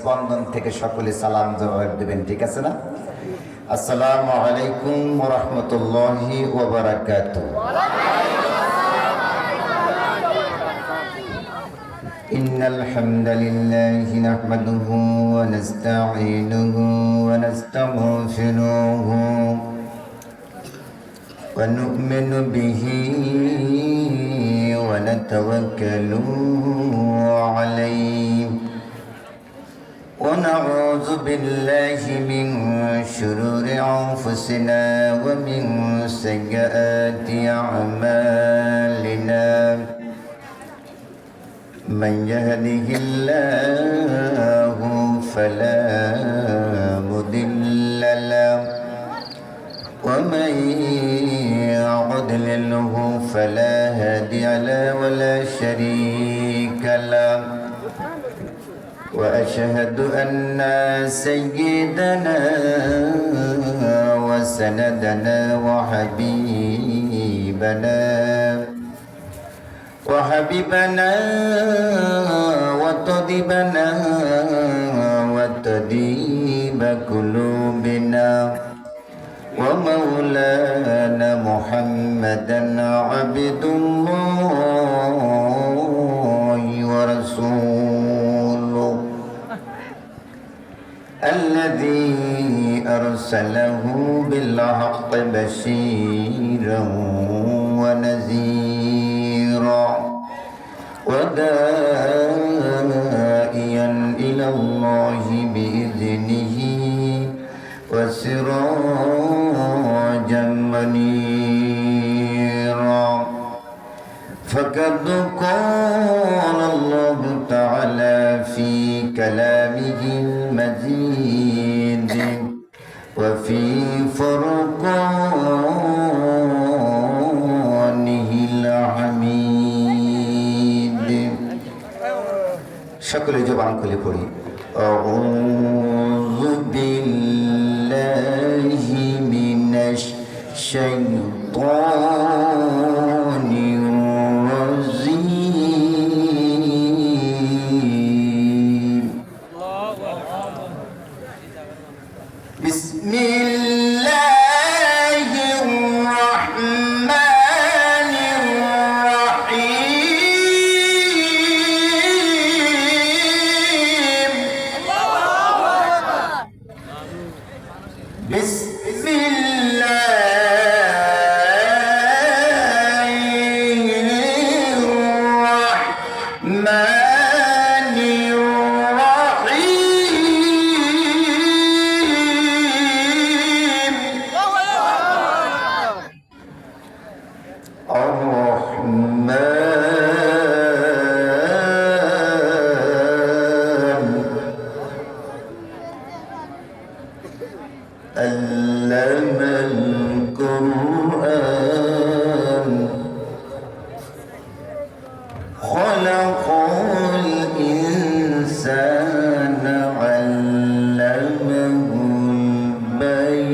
স্পন্দন থেকে সকলে সালাম জবাব দেবেন, ঠিক আছে না? আসসালামু আলাইকুম ওয়া রাহমাতুল্লাহি ওয়া বারাকাতুহু। ইন্নাল হামদালিল্লাহি নাহমাদুহু ওয়া নাস্তাঈনুহু ওয়া নাস্তাগফিরুহু ওয়া নু'মিনু বিহি ওয়া নাতাওয়াক্কালু আলাইহি ওয়া নাউযু বিল্লাহি মিন শুরুরি আনফুসিনা ওয়া মিন সাইয়্যাতি আ'মালিনা من يهده الله فلا مضل له ومن يضلله فلا هادي له ولا شريك له وأشهد أن سيدنا وسندنا وحبيبنا وطبيبنا وطبيب قلوبنا ومولانا محمدا عبد الله ورسوله الذي أرسله بالحق بشيرا ونذيرا وداعيا إلى الله بإذنه وسراجا منيرا فقد قال الله تعالى في كلامه المجيد وفي فرقانه الحميد সকলে জবান খুলে পড়ি আউযু বিল্লাহি মিনাশ শাইতানির রাজীম বিসমিল্লাহির রাহমানির রাহিম বিসমিল্লাহির রাহমানির রাহিম الرحمن علم القرآن خلق الإنسان علمه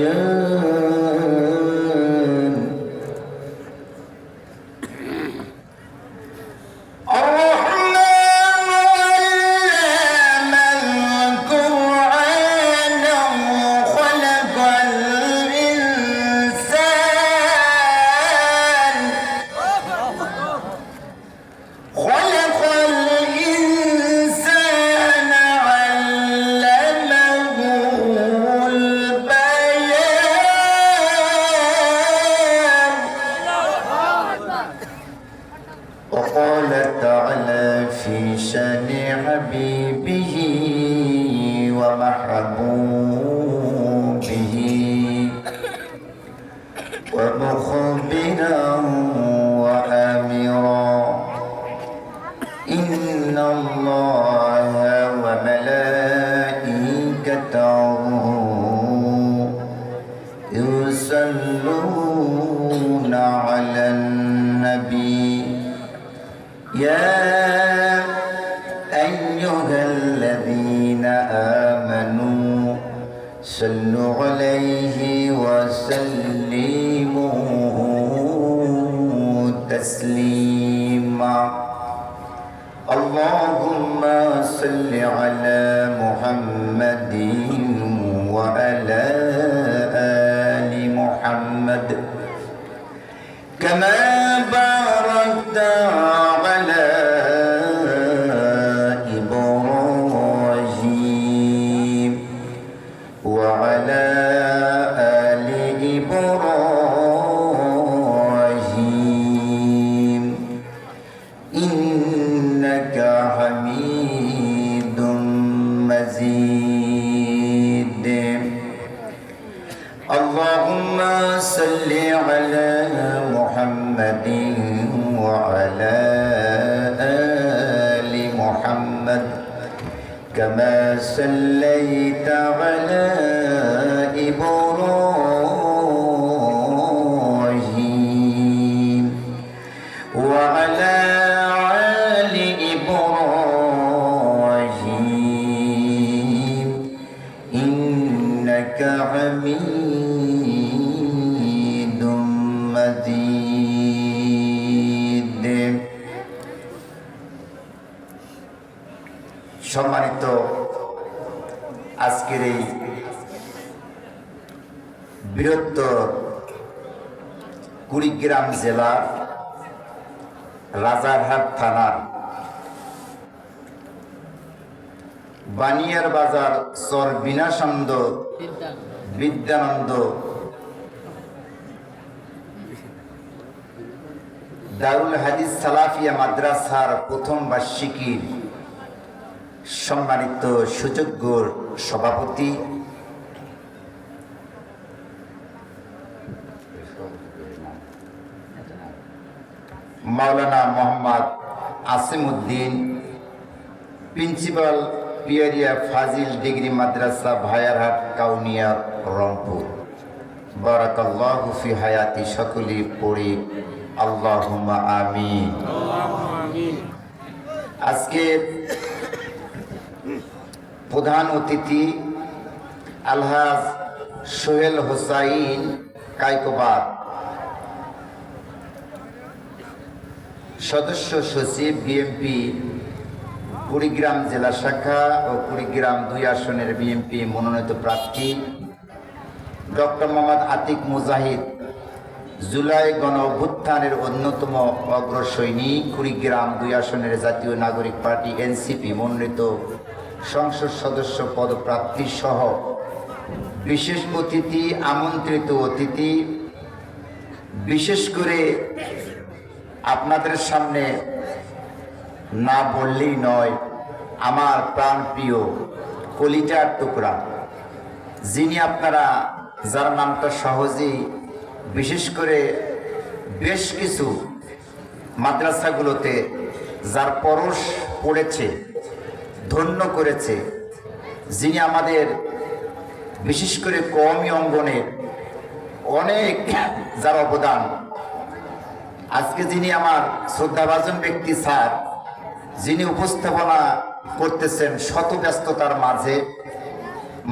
البيان الرحمن علم القرآن خلق الإنسان علمه البيان وقال تعالى في شان حبيبه ومحبوبه ومخبرا وآمرا إن الله وملائكته يصلون على النبي يا أيها الذين آمنوا صلوا عليه وسلموا تسليما اللهم صل على محمد مزيد اللهم صل على محمد وعلى آل محمد كما صليت على إبراهيم وعلى آل إبراهيم إنك حميد مجيد সম্মানিত আজকের এই বৃহত্তর কুড়িগ্রাম জেলার রাজারহাট থানার বানিয়ার বাজার চর বিনাশানন্দ বিদ্যানন্দ দারুল হাদিস সালাফিয়া মাদ্রাসার প্রথম বার্ষিকীর সম্মানিত সুযোগ্য সভাপতি মাওলানা মোহাম্মদ আসিম উদ্দিন, প্রিন্সিপাল পিয়ারিয়া ফাজিল ডিগ্রি মাদ্রাসা ভায়ারহাট কাউনিয়া রংপুর, বারাকাল্লাহু ফি হায়াতি, সকলে পড়ি আল্লাহুম্মা আমিন। আজকে প্রধান অতিথি আলহাজ সোহেল হোসাইন কায়কোবাদ, সদস্য সচিব বিএমপি কুড়িগ্রাম জেলা শাখা ও কুড়িগ্রাম 2 আসনের বিএমপি মনোনীত প্রার্থী ডক্টর মোহাম্মদ আতিক মুজাহিদ, জুলাই গণ অভ্যুত্থানের অন্যতম অগ্রসৈনিক, কুড়িগ্রাম 2 আসনের জাতীয় নাগরিক পার্টি এনসিপি মনোনীত সংসদ সদস্য পদপ্রার্থী সহ বিশেষ অতিথি, আমন্ত্রিত অতিথি, বিশেষ করে আপনাদের সামনে না বললেই নয়, আমার প্রাণপ্রিয় কলিজার টুকরা, যিনি আপনারা যার নামটা সহজেই বিশেষ করে বেশ কিছু মাদ্রাসাগুলোতে যার পরশ পড়েছে, ধন্য করেছে, যিনি আমাদের বিশেষ করে কওমি অঙ্গনের অনেক যার অবদান, আজকে যিনি আমার শ্রদ্ধাভাজন ব্যক্তি স্যার, যিনি উপস্থাপনা করতেছেন শত ব্যস্ততার মাঝে,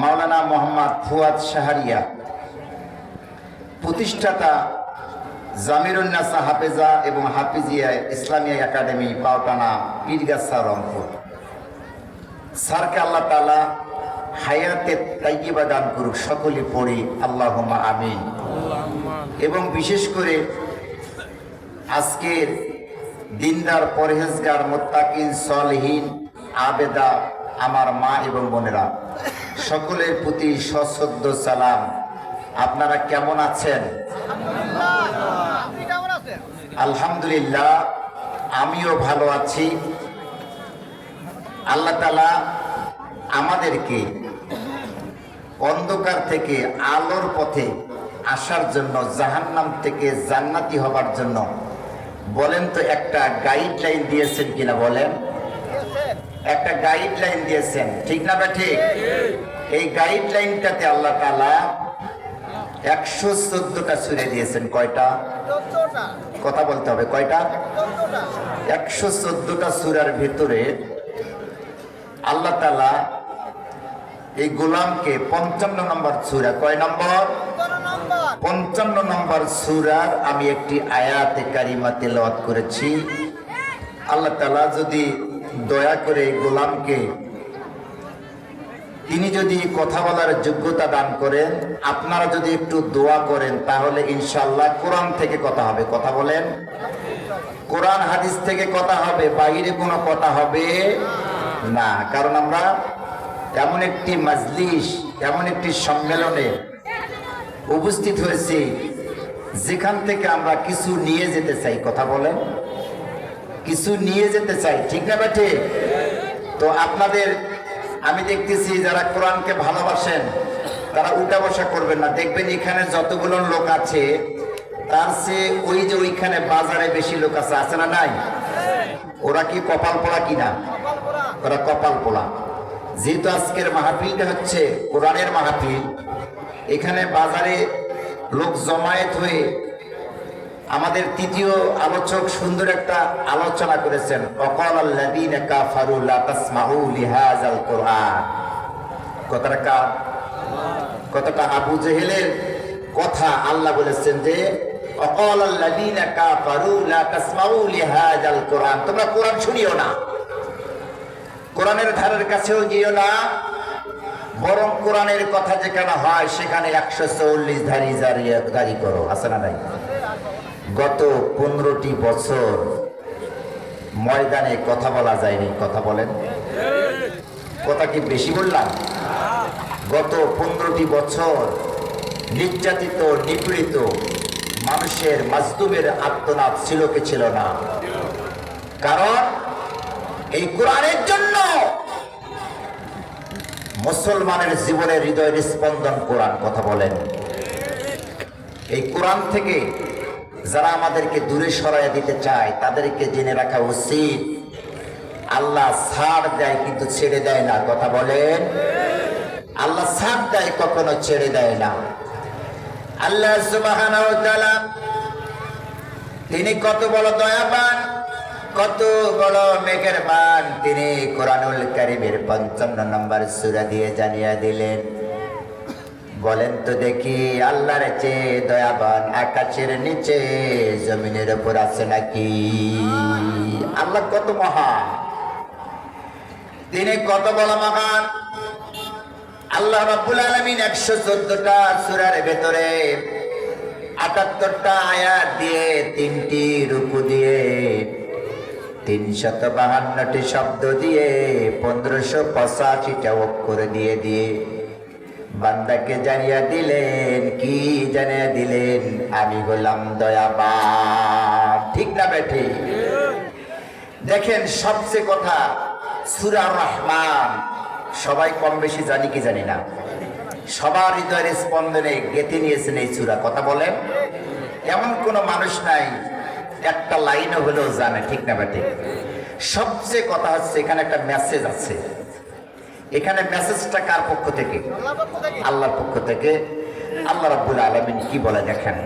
মাওলানা মোহাম্মদ ফুয়াদ শাহরিয়া, প্রতিষ্ঠাতা জামিরুন্নাসা হাফেজা এবং হাফিজিয়া ইসলামিয়া একাডেমি পাওটানা পীরগাছা রংপুর। স্যারকে আল্লাহ তাআলা হায়াতে তাইয়্যিবা দান করুক, সকলে পড়ি আল্লাহুম্মা আমিন। এবং বিশেষ করে আজকের দিনদার, পরহেজগার, মুত্তাকিন, সলিহিন, আবেদা আমার মা এবং বোনেরা, সকলের প্রতি সশ্রদ্ধ সালাম। আপনারা কেমন আছেন? আলহামদুলিল্লাহ, আমিও ভালো আছি। আল্লাহ তাআলা আমাদেরকে অন্ধকার থেকে আলোর পথে আসার জন্য, জাহান্নাম থেকে জান্নাতি হবার জন্য বলেন তো একটা গাইডলাইন দিয়েছেন কিনা? বলেন, একটা গাইডলাইন দিয়েছেন, ঠিক না? ঠিক। এই গাইডলাইনটাতে আল্লাহ তাআলা 114টা সূরা দিয়েছেন। কয়টা? কথা বলতে হবে, কয়টা? 114টা সূরার ভিতরে আল্লাহ তাআলা এই গোলামকে 55 নম্বর সূরা, কয় নম্বর? 55 নম্বর সূরার আমি একটি আয়াতে কারিমা তেলাওয়াত করেছি। আল্লাহ তাআলা যদি দয়া করে গোলামকে, তিনি যদি কথা বলার যোগ্যতা দান করেন, আপনারা যদি একটু দোয়া করেন, তাহলে ইনশাআল্লাহ কোরআন থেকে কথা হবে। কথা বলেন, কোরআন হাদিস থেকে কথা হবে, বাইরে কোনো কথা হবে না। কারণ আমরা এমন একটি মাজলিস, এমন একটি সম্মেলনে উপস্থিত হয়েছি যেখান থেকে আমরা কিছু নিয়ে যেতে চাই। কথা বলেন, কিছু নিয়ে যেতে চাই, ঠিক না? ঠিক। তো আপনাদের আমি দেখতেছি যারা কোরআনকে ভালোবাসেন তারা উঠা বসা করবেন না। দেখবেন এখানে যতগুলো লোক আছে তার চেয়ে ওই যে ওইখানে বাজারে বেশি লোক আছে না নাই? ওরা কি কপাল পোড়া কিনা? ওরা কপাল পোড়া। যেহেতু আজকের মাহফিলটা হচ্ছে কোরআনের মাহফিল, এখানে বাজারে লোক জমায়েত হয়ে আমাদের তৃতীয় আলোচক সুন্দর একটা আলোচনা করেছেন, ওয়াকালাল্লাযীনা কাফারু লা তাসমাউ লিহাযাল কুরআন। কথাটা আবু জেহেলের কথা আল্লাহ বলেছেন যে ওয়াকালাল্লাযীনা কাফারু লা তাসমাউ লিহাযাল কুরআন, তোমরা কোরআন শুনিও না, কোরআনের ধারের কাছেও যেও না, বরং কোরআনের কথা যেখানে হয় সেখানে 140 ধারি জারি করো। আছে না নাই? গত 15টি বছর ময়দানে কথা বলা যায়নি, কথা বলেন? কথা কি বেশি বললাম? গত 15টি বছর নির্যাতিত নিপীড়িত মানুষের মাজলুমের আর্তনাদ ছিল কি ছিল না? কারণ এই কোরআনের জন্য মুসলমানের জীবনের হৃদয়ের স্পন্দন কোরআন। কথা বলেন? এই কোরআন থেকে যারা আমাদেরকে দূরে সরাইয়া দিতে চায় তাদেরকে জেনে রাখা উচিত আল্লাহ ছাড় দেয় কিন্তু ছেড়ে দেয় না। কথা বলেন? আল্লাহ ছাড় দেয়, কখনো ছেড়ে দেয় না। আল্লাহ সুবহানাহু ওয়া তাআলা তিনি কত বড় দয়াবান, কত বড় মেহেরবান। তিনি কোরআনুল কারীমের 55 নম্বর সূরা দিয়ে জানিয়ে দিলেন, বলেন তো দেখি আল্লাহর চেয়ে দয়াবান আকাশের নিচে জমিনের উপর আছে নাকি? আল্লাহ কত মহান, তিনি কত বড় মহান। আল্লাহ রাব্বুল আলামিন 114টা সূরার ভেতরে 78টা আয়াত দিয়ে 3টি রুকু দিয়ে 352টি শব্দ দিয়ে 1585টা অক্ষর দিয়ে বান্দাকে জানিয়ে দিলেন, কি জানিয়ে দিলেন? আমি হলাম দয়াবান। ঠিক না বেঠি? দেখেন সবচেয়ে কথা, সূরা রহমান সবাই কম বেশি জানি কি জানি না, সবার হৃদয়ের স্পন্দনে গেঁথে নিয়েছেন এই সূরা। কথা বলেন? এমন কোন মানুষ নাই একটা লাইনও হলেও জানে। ঠিক না বেঠি? সবচেয়ে কথা হচ্ছে এখানে একটা মেসেজ আছে। এখানে মেসেজটা কার পক্ষ থেকে? আল্লাহর পক্ষ থেকে। আল্লাহ রাব্বুল আলামিন কি বলে দেখেন,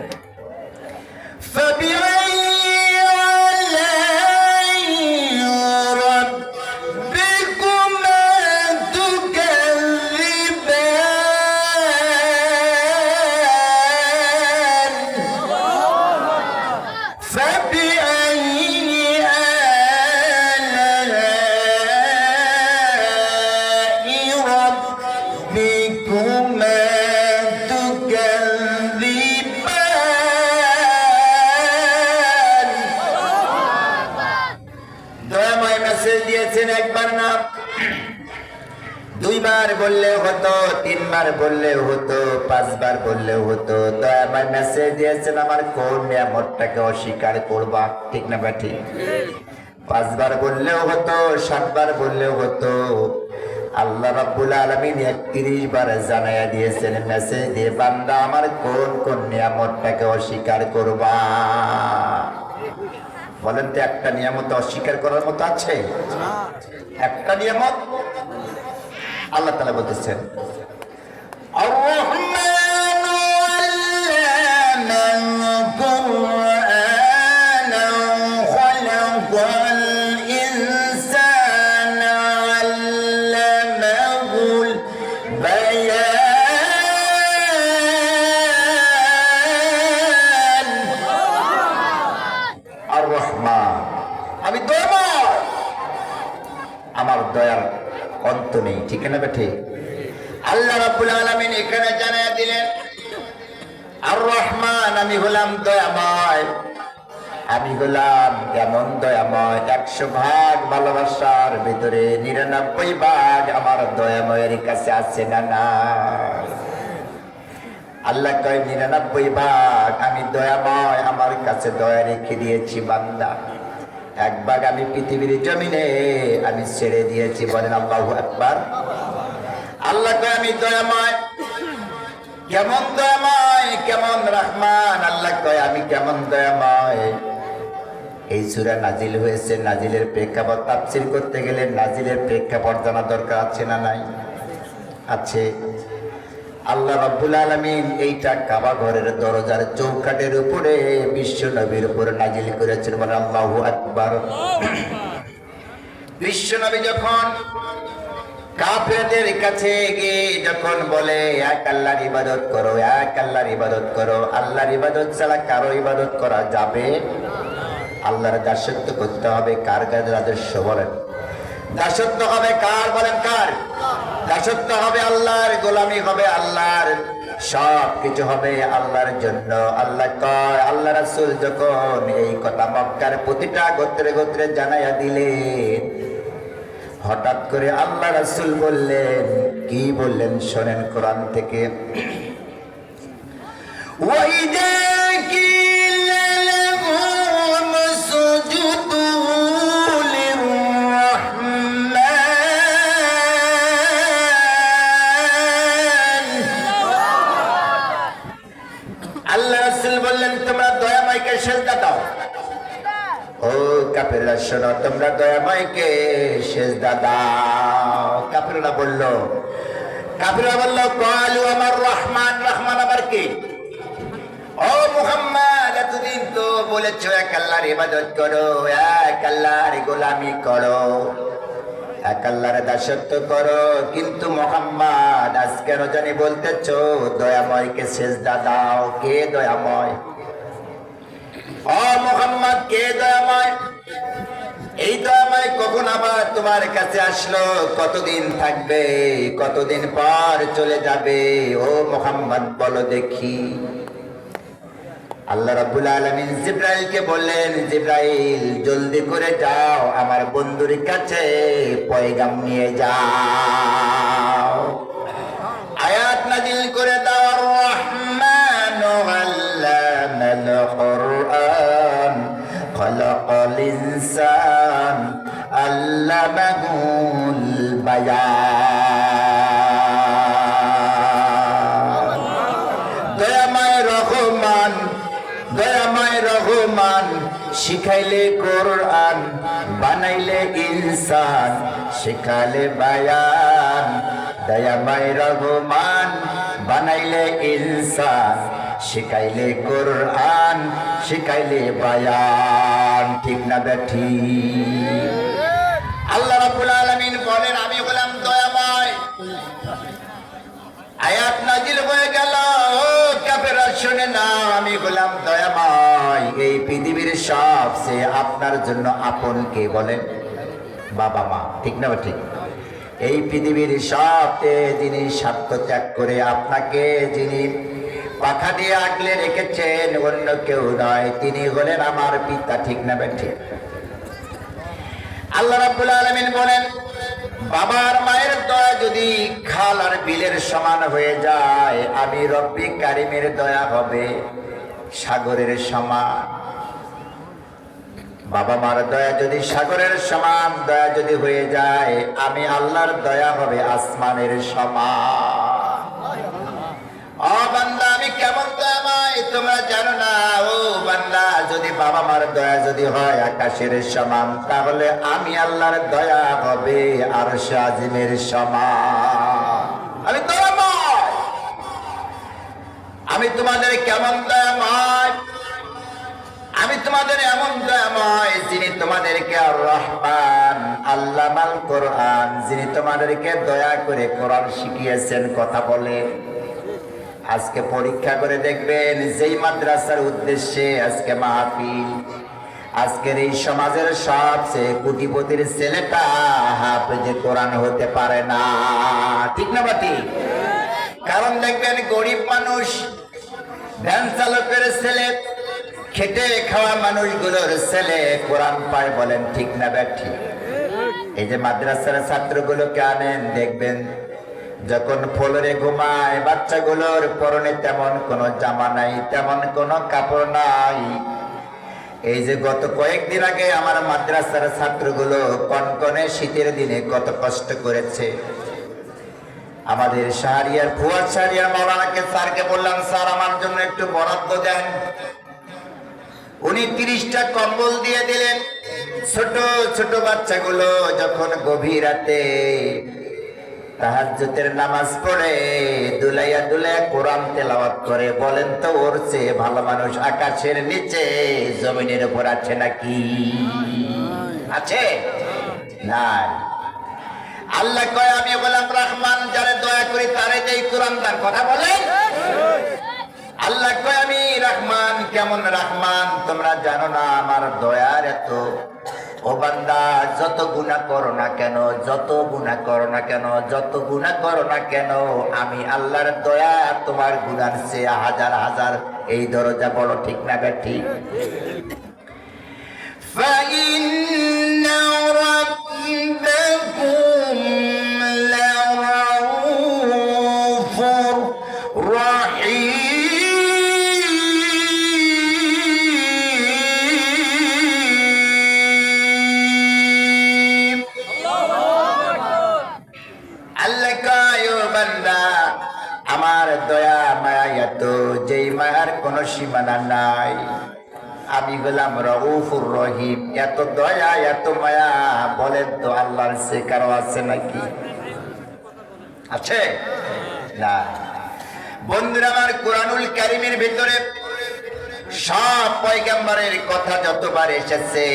একবার না, দুইবার বললেও হতো, তিনবার বললেও হতো, 5 বার বললেও হতো। দয়াময় মেসেজ দিয়েছেন আমার কোন নিয়ামতটাকে অস্বীকার করবা? ঠিক না বেঠি? 5 বার বললেও হতো, 7 বার বললেও হতো। আল্লাহ রাব্বুল আলামিন 31 বার জানাইয়া দিয়েছেন মেসেজ দিয়ে, বান্দা আমার কোন কোন নিয়ামতটাকে অস্বীকার করবা? বলেন তো একটা নিয়ামত অস্বীকার করার মতো আছে? একটা নিয়ামত আল্লাহ তাআলা বলতেছেন, আমি দয়াময়, আমার দয়ার অন্ত নেই। ঠিক না বেঠে? আল্লাহ রাব্বুল আলামিন এখানে জানিয়ে দিলেন, আর রহমান, আমি হলাম দয়াময়। আমি হলাম এমন দয়াময়, 100 ভাগ ভালোবাসার ভিতরে 99 ভাগ আমার দয়াময়ের কাছে আছে না না? আল্লাহ কয় 99 ভাগ আমি দয়াময় আমার কাছে দয়া রেখে দিয়েছি বান্দা, 1 ভাগ আমি পৃথিবীর জমিনে আমি ছেড়ে দিয়েছি। বলেন আল্লাহু আকবার। আল্লাহ কয় আমি দয়াময়। কেমন দয়াময়, কেমন রহমান? আল্লাহ কয় আমি কেমন দয়াময়। এই সূরা নাজিল হয়েছে, নাজিলের প্রেক্ষাপট তাফসীর করতে গেলে নাজিলের প্রেক্ষাপট জানা দরকার আছে না নাই? আছে। আল্লাহ রাব্বুল আলামিন এইটা কাবা ঘরের দরজার চৌকাঠের উপরে বিশ্ব নবীর উপর নাজিল করেছেন। বলেন আল্লাহু আকবার। বিশ্ব নবী যখন কাফেরদের কাছে গিয়ে যখন বলে এক আল্লাহর ইবাদত করো, এক আল্লাহর ইবাদত করো, আল্লাহর ইবাদত ছাড়া কারো ইবাদত করা যাবে? আল্লাহর দাসত্ব করতে হবে। কার কাছে রাজস্ব? বলেন। দাসত্ব হবে কার? বলেন কার? দাসত্ব হবে আল্লাহর, গোলামি হবে আল্লাহর, সব কিছু হবে আল্লাহর জন্য। আল্লাহ কয়, আল্লাহ রাসূল যখন এই কথা মক্কার প্রতিটা গোত্রে গোত্রে জানাইয়া দিলেন, হঠাৎ করে আল্লাহ রাসূল বললেন, কি বললেন শোনেন কোরআন থেকে। ওয়াইদা কিলা লাহুম সুজুদু লিররহমান। আল্লাহ রাসূল বললেন তোমরা দয়াময়কে সিজদা দাও। ও কাফেররা শোনো, তোমরা দয়াময়কে সিজদা দাও। কাফেররা বলল কালু আমার রহমান, রহমান আবার কি? ও মুহাম্মদ, এতদিন তো বলেছো এক আল্লাহর ইবাদত করো, এক আল্লাহর গোলামি করো, এক আল্লাহর দাসত্ব করো, কিন্তু মুহাম্মদ আজ কেন জানি বলতেছো দয়াময়কে সিজদা দাও। কে দয়াময়? ও মুহাম্মদ, কে দয়াময়? এই দয়াময় কখন আবার তোমার কাছে আসলো? কতদিন থাকবে? কতদিন পর চলে যাবে? ও মুহাম্মদ বলো দেখি। আল্লাহ রাব্বুল আলামিন জিবরাইলকে বললেন, জিবরাইল জলদি করে যাও, আমার বন্ধুর কাছে পয়গাম নিয়ে যাও, আয়াত নাজিল করে দাও। রহমানু আল্লামাল কুরআন খালাকাল ইনসান আল্লামাহুল বায়ান। দয়াময় রহমান, দয়াময় রহমান শিখাইলে কোরআন, বানাইলে ইনসান, শিখালে বায়ান। দয়াময় রহমান বানাইলে ইনসান, শিখাইলে কোরআন, শিখাইলে বায়ান। ঠিক না বেঠি? আল্লাহ রাব্বুল আলামিন বলেন আমি হলাম দয়াময়। আয়াত নাজিল হয়ে গেল, ও কাফেররা শুনে না, আমি হলাম দয়াময়। এই পৃথিবীর সবচেয়ে আপনার জন্য আপন কে? বলেন বাবা মা। ঠিক না ঠিক? এই পৃথিবীর সবচেয়ে যিনি স্বার্থ ত্যাগ করে আপনাকে যিনি পাখা দিয়ে আগলে রেখেছেন অন্য কেউ নয়, তিনি হলেন আমার পিতা। ঠিক না ঠিক? আল্লাহ রাব্বুল আলামিন বলেন বাবার মায়ের দয়া যদি খাল আর বিলের সমান হয়ে যায়, আমি রব্বি কারিমের দয়া হবে সাগরের সমান। বাবা মার দয়া যদি সাগরের সমান দয়া যদি হয়ে যায়, আমি আল্লাহর দয়া হবে আসমানের সমান। ও বান্দা, আমি কেমন দয়াময় তোমরা জানো না? ও বান্দা, যদি বাবা মার দয়া যদি হয় আকাশের সমান, তাহলে আমি আল্লাহর দয়া হবে আরশ আজিমের সমান। আমি দয়াময়। আমি তোমাদের কেমন দয়াময়? আমি তোমাদের এমন দয়াময় যিনি তোমাদেরকে আর রহমান আল্লামাল কোরআন, যিনি তোমাদেরকে দয়া করে কোরআন শিখিয়েছেন। কথা বলে আজকে পরীক্ষা করে দেখবেন, যেই মাদ্রাসার উদ্দেশ্যে আজকে মাহফিল, আজকের এই সমাজের সবচেয়ে কোটিপতির ছেলেটা হাফেজে কোরআন হতে পারে না। ঠিক না বাটি? কারণ দেখবেন গরিব মানুষ, ভ্যান চালকের ছেলে, খেটে খাওয়া মানুষগুলোর ছেলে কোরআন পায়। বলেন ঠিক না ব্যাঠি? এই যে মাদ্রাসার ছাত্রগুলোকে আনেন, দেখবেন যখন ফ্লোরে ঘুমায় বাচ্চাগুলোর পরনে তেমন কোনো জামা নাই, তেমন কোনো কাপড় নাই। এই যে গত কয়েকদিন আগে আমার মাদ্রাসার ছাত্রগুলো কনকনে শীতের দিনে কত কষ্ট করেছে। আমাদের শাহরিয়ার ফুয়াদ শাহরিয়ার মাওলানাকে স্যারকে বললাম, স্যার আমার জন্য একটু বরাদ্দ দেন। উনি 30টা কম্বল দিয়ে দিলেন। ছোট ছোট বাচ্চাগুলো যখন গভীর রাতে তাহাজ্জুদের নামাজ পড়ে দুলাইয়া দুলাইয়া কোরআন তেলাওয়াত করে, বলেন তো ওর চেয়ে ভালো মানুষ আকাশের নিচে জমিনের উপর আছে নাকি? আছে? নাই। আল্লাহ কয় আমি গোলাম রহমান, যারে দয়া করি তারে দেই কোরআন দান। কথা বলেন। আল্লাহ কয় আমি রহমান। কেমন রহমান তোমরা জানো না? আমার দয়ার এত। ও বান্দা, যত গুনাহ করো না কেন, যত গুনাহ করো না কেন, যত গুনাহ করো না কেন, আমি আল্লাহর দয়া তোমার গুনার চেয়ে হাজার হাজার। এই দরজা বড়, ঠিক না ঠিক? فَإِنَّ رَبَّكُمْ لَرَءُوفٌ رَحِيمٌ। আল্লাহ কয় ও বান্দা, আমার দয়া মায়া এত, যেই মায়ার কোনো সীমানা নাই। আমি হলাম রউফুর রহিম। এত দয়া এত মায়া, বলেন তো আল্লাহর সে কারো আছে নাকি? আছে না? বন্ধুরা আমার, কোরআনুল কারীমের ভিতরে সব পয়গম্বরের কথা যতবার এসেছে,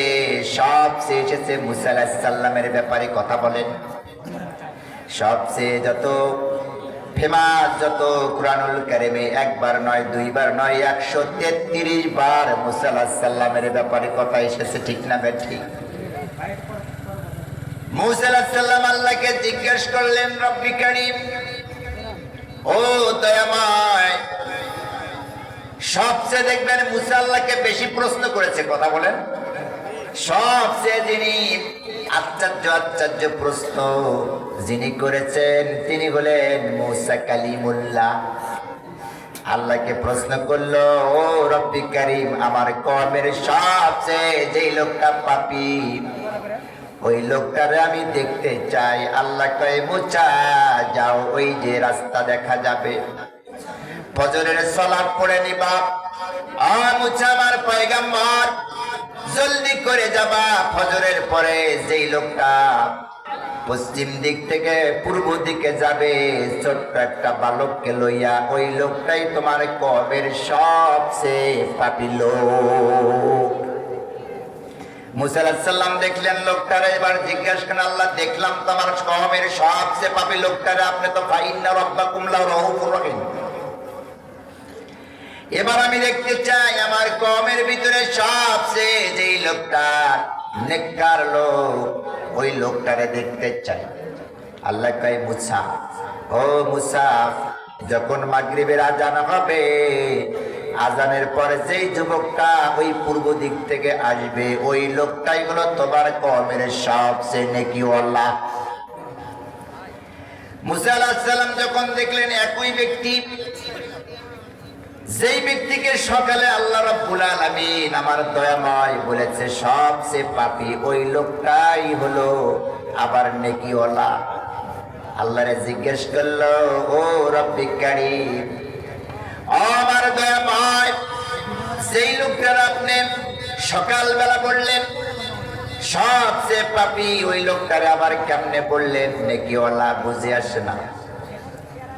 সবচেয়ে এসেছে মুসা আলাইহিস সালামের ব্যাপারে। কথা বলেন। সবচেয়ে যত ফেমাস, যত কোরআনুল কারীমে একবার নয়, দুইবার নয়, 133 বার মুসা আলাইহিস সালামের ব্যাপারে কথা এসেছে, ঠিক না ঠিক? মুসা আলাইহিস সালাম আল্লাহকে জিজ্ঞেস করলেন, রব্বি কারীম, ও দয়াময়। সবচেয়ে দেখবেন মুসা আল্লাহকে বেশি প্রশ্ন করেছে। কথা বলেন। সবচেয়ে যিনি আশ্চর্য আশ্চর্য প্রশ্ন যিনি করেছেন, তিনি হলেন মুসা কালিমুল্লাহ। আল্লাহকে প্রশ্ন করলো, ও রব্বি কারীম, আমার কওমের সবচেয়ে যেই লোকটা পাপী, ওই লোকটারে আমি দেখতে চাই। আল্লাহ কয়, মুসা যাও, ওই যে রাস্তা দেখা যাবে, ফজরের সালাত পড়ে নিবা। মুসা আমার পয়গম্বর, জলদি করে যাবা। ফজরের পরে যেই লোকটা পশ্চিম দিক থেকে পূর্ব দিকে যাবে, ছোট্ট একটা বালককে লইয়া, ওই লোকটাই তোমার কওমের সবচেয়ে পাপী লোক। মুসা আলাইহিস সালাম দেখলেন লোকটারে। এবার জিজ্ঞাসা করেন, আল্লাহ দেখলাম তো আমার কওমের সবচেয়ে পাপী লোকটারে, আপনি তো ফাইন্না রাব্বাকুম লারউফুর রহিম। এবার আমি দেখতে চাই আমার কওমের ভিতরে সবচেয়ে যেই লোকটা নেককার লোক, ওই লোকটারে দেখতে চাই। আল্লাহ কয়, মুসা, ও মুসা, যখন মাগরিবের আজান হবে, আজানের পরে যেই যুবকটা ওই পূর্ব দিক থেকে আসবে, ওই লোকটাই হলো তোমার কওমের সবচেয়ে নেকিওয়ালা। মুসা আলাইহিস সালাম যখন দেখলেন একই ব্যক্তি, যেই ব্যক্তিকে সকালে আল্লাহ রাব্বুল আলামিন আমার দয়াময় বলেছে সবচেয়ে পাপী, ওই লোকটাই হলো আবার নেকিওয়ালা। আল্লাহরে জিজ্ঞেস করলো, ও রব্বি কারীম, আমার দয়াময়, যেই লোকটার আপনি সকালবেলা বললেন সবচেয়ে পাপী, ওই লোকটারে আবার কেমনে বললেন নেকিওয়ালা? বুঝে আসে না।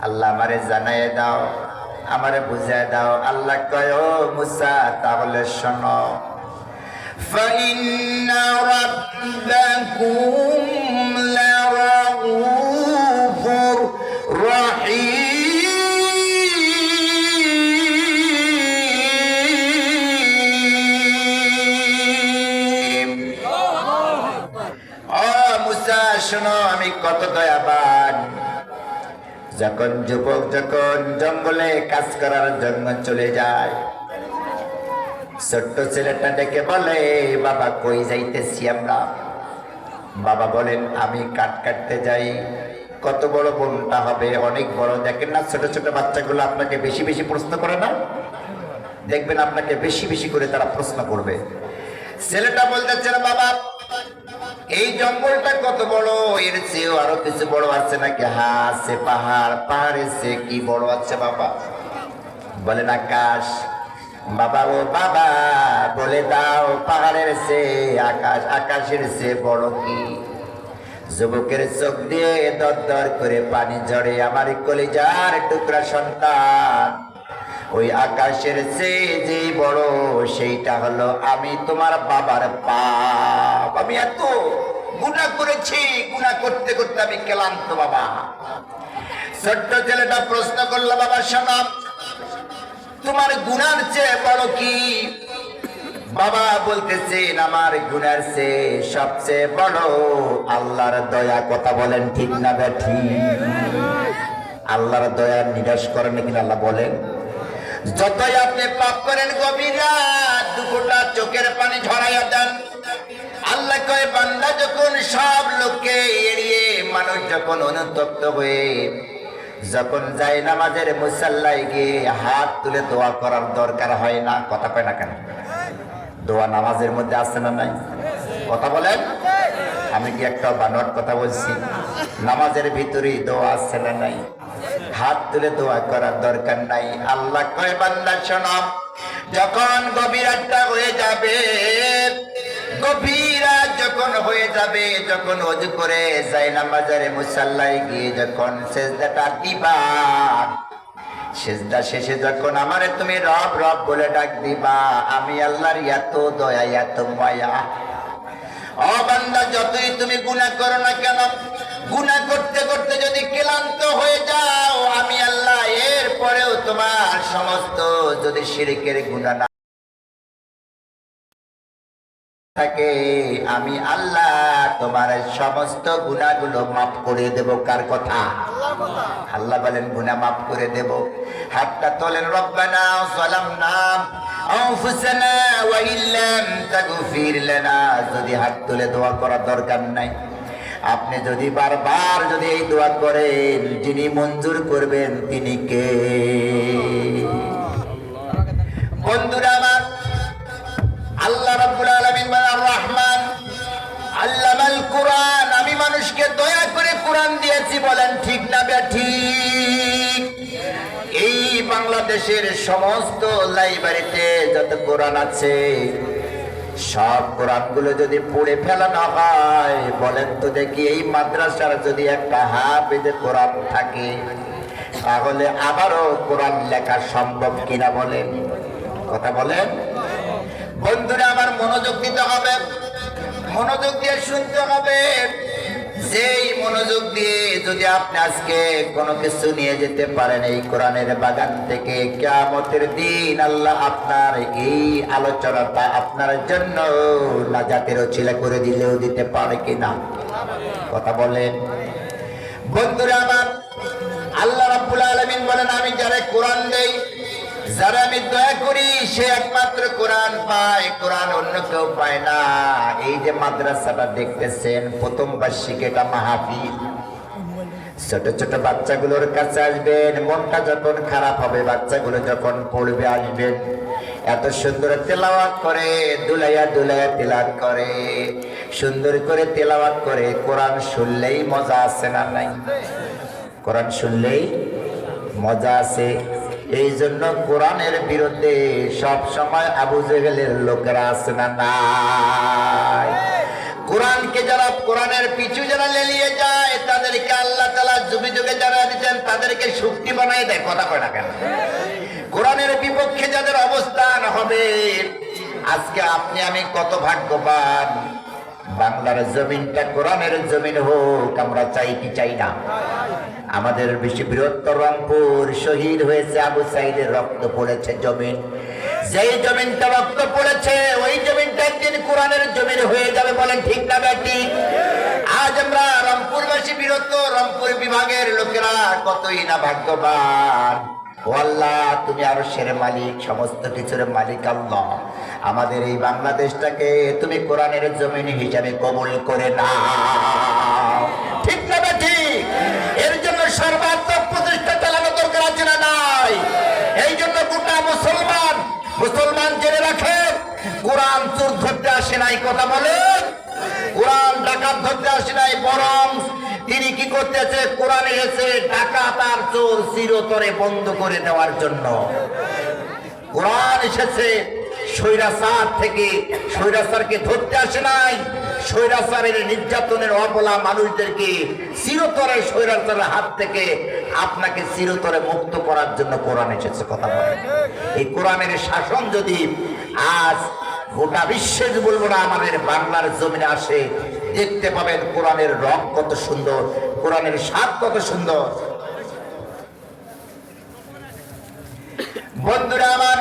আল্লাহ আমারে জানায় দাও, আমারে বুঝায় দাও। আল্লাহ কয়, ও মুসা, তাহলে শোনো, ফাইন্না রাব্বাকুম লারউফুর রহিম। ও মুসা শোনো, আমি কত দয়াবান। যখন যুবক যখন জঙ্গলে কাজ করার জন্য চলে যায়, ছোট্ট ছেলেটা ডেকে বলে, বাবা কই যাইতেছি আমরা? বাবা বলেন, আমি কাঠ কাটতে যাই। কত বড় বনটা হবে, অনেক বড়। দেখেন না ছোট ছোট বাচ্চাগুলো আপনাকে বেশি বেশি প্রশ্ন করে না? দেখবেন আপনাকে বেশি বেশি করে তারা প্রশ্ন করবে। ছেলেটা বলতেছে, বাবা এই জঙ্গলটা কত বড়, এর চেয়েও আরো কিছু বড় আছে নাকি? হ্যাঁ আছে, পাহাড়। পাহাড়ের চেয়ে কি বড় আছে বাবা? বলেন আকাশ। বাবা ও বাবা বলে দাও, পাহাড়ের চেয়ে আকাশ, আকাশের চেয়ে বড় কি? যুবকের চোখ দিয়ে দর দর করে পানি ঝরে। আমার কলিজার টুকরা সন্তান, ওই আকাশের চেয়ে যে বড়, সেইটা হলো আমি তোমার বাবার পাপ। আমি এত গুনাহ করেছি, গুনাহ করতে করতে আমি ক্লান্ত বাবা। ছোট্ট ছেলেটা প্রশ্ন করলো, বাবা শোনো, তোমার গুনার চেয়ে বড় কি? বাবা বলতেছেন, আমার গুনার চেয়ে সবচেয়ে বড় আল্লাহর দয়া। কথা বলেন ঠিক না বেঠিক? আল্লাহর দয়া নিরাশ করেন কিনা আল্লাহ বলেন? যতই আপনি পাপ করেন, গভীর রাত দুপুরটা চোখের পানি ঝরাইয়া দেন। আল্লাহ কয়, বান্দা যখন সব লোককে এড়িয়ে, মানুষ যখন অনুতপ্ত হয়ে যখন যায় নামাজের মুসাল্লায় গিয়ে হাত তুলে দোয়া করার দরকার হয় না। কথা কয় না কেন? দোয়া নামাজের মধ্যে আছে না নাই? কথা বলেন। আমি কি একটা বানোয়াট কথা বলছি? নামাজের ভিতরেই দোয়া আছে না নাই? হাত তুলে দোয়া করার দরকার নাই। আল্লাহ কয়, বান্দা শোনো, যখন গভীর রাতটা হয়ে যাবে, গভীর রাত যখন হয়ে যাবে, যখন ওযু করে যায় নামাজের মুসাল্লায় গিয়ে যখন সিজদাটা দিবা, সিজদা শেষে যখন আমারে তুমি রব রব বলে ডাক দিবা, আমি আল্লাহর এত দয়া, এত মায়া। ও বান্দা, যতই তুমি গুনাহ করো না কেন, গুনাহ করতে করতে যদি ক্লান্ত হয়ে যাও, আমি আল্লাহ এর পরেও তোমার সমস্ত যদি শিরকের গুনাহ না থাকে, আমি আল্লাহ তোমার সমস্ত গুনাহগুলো মাফ করে দেব। কার কথা? আল্লাহ বলেন গুনাহ মাফ করে দেব। হাতটা তোলেন, রব্বানা যালামনা আনফুসানা ওয়া ইল্লাম তাগফির লানা। যদি হাত তুলে দোয়া করার দরকার নাই, আপনি যদি বারবার যদি এই দোয়া করেন, যিনি মঞ্জুর করবেন তিনি কে? বন্ধুরা আমার, আল্লাহ রাব্বুল আলামিন বলেন রহমান আল্লামাল কুরআন। আমি মানুষকে দয়া করে কোরআন দিয়েছি। বলেন ঠিক না বেঠিক? এই বাংলাদেশের সমস্ত লাইব্রেরিতে যত কোরআন আছে, সব কোরআনগুলো যদি পড়ে ফেলানো হয়, বলেন তো দেখি, এই মাদ্রাসার যদি একটা হাফেজে কোরআন থাকে, তাহলে আবারও কোরআন লেখা সম্ভব কিনা বলেন? কথা বলেন। বন্ধুরা আমার, মনোযোগ দিতে হবে, মনোযোগ দিয়ে শুনতে হবে। যেই মনোযোগ দিয়ে যদি আপনি আজকে কোনো কিছু নিয়ে যেতে পারেন এই কোরআনের বাগান থেকে, কিয়ামতের দিন আল্লাহ আপনার এই আলোচনাটা আপনার জন্য নাজাতের ওসিলা করে দিলেও দিতে পারে কিনা? কথা বলেন। বন্ধুরা আমার, আল্লাহ রাব্বুল আলামিন বলেন, আমি যারা কোরআন দেই, যারা আমি দয়া করি, সে একমাত্র কোরআন পায়, কোরআন অন্য কেউ পায় না। এই যে মাদ্রাসাটা দেখতেছেন, প্রথম বার্ষিক এটা মাহফিল। ছোট ছোট বাচ্চাগুলোর কাছে আসবেন, মনটা যখন খারাপ হবে, বাচ্চাগুলো যখন পড়বে আসবেন, এত সুন্দর তেলাওয়াত করে, দুলাইয়া দুলাইয়া তেলাওয়াত করে, সুন্দর করে তেলাওয়াত করে। কোরআন শুনলেই মজা আছে না নাই? কোরআন শুনলেই মজা আছে। এই জন্য কোরআনের বিরুদ্ধে সব সময় আবু জেহেলের লোকেরা আছে না নাই? কোরআনকে যারা, কোরআনের পিছু যারা লেলিয়ে যায়, তাদেরকে আল্লাহ তাআলা যুগে যুগে যারা দিচ্ছেন, তাদেরকে শক্তি বানায় দেয়। কথা কয় না কেন? কোরআনের বিপক্ষে যাদের অবস্থান হবে, আজকে আপনি আমি কত ভাগ্যবান। বাংলার জমিনটা কোরআনের জমিন হোক, আমরা চাই কি চাই না? আমাদের বেশি বৃহত্তর রংপুর শহীদ হয়েছে, আবু সাইদের রক্ত পড়েছে জমিন। যেই জমিনটা রক্ত পড়েছে, ওই জমিনটা একদিন কোরআনের জমিন হয়ে যাবে। বলেন ঠিক না বেঠিক? আজ আমরা রংপুরবাসী, বৃহত্তর রংপুর বিভাগের লোকেরা কতই না ভাগ্যবান। ও আল্লাহ, তুমি আরশের মালিক, সমস্ত কিছুর মালিক আল্লাহ। আমাদের এই বাংলাদেশটাকে তুমি কোরআনের জমিন হিসাবে কবুল করে নাও। ঠিক না বেঠিক? এর জন্য সর্বাত্মক প্রচেষ্টা চালানো দরকার আছে না নাই? এই জন্য গোটা মুসলমান জেনে রাখেন, কোরআন চোর ধরতে আসে নাই। কথা বলেন। কোরআন ডাকাত ধরতে আসে নাই, বরং তিনি কি করতেছে, কোরআন এসেছে ডাকাত আর চোর চিরতরে বন্ধ করে দেওয়ার জন্য। কোরআন এসেছে স্বৈরাচার থেকে, স্বৈরাচারকে ধরতে আসে নাই, স্বৈরাচারের নির্যাতনের অবলা মানুষদেরকে চিরতরে স্বৈরাচারের হাত থেকে আপনাকে চিরতরে মুক্ত করার জন্য কোরআন এসেছে। কথা বলে এই কোরআনের শাসন যদি আজ গোটা বিশ্বে বলবো না, আমাদের বাংলার জমিনে আসে, দেখতে পাবেন কোরআনের রং কত সুন্দর, কোরআনের স্বাদ কত সুন্দর। বন্ধুরা আমার,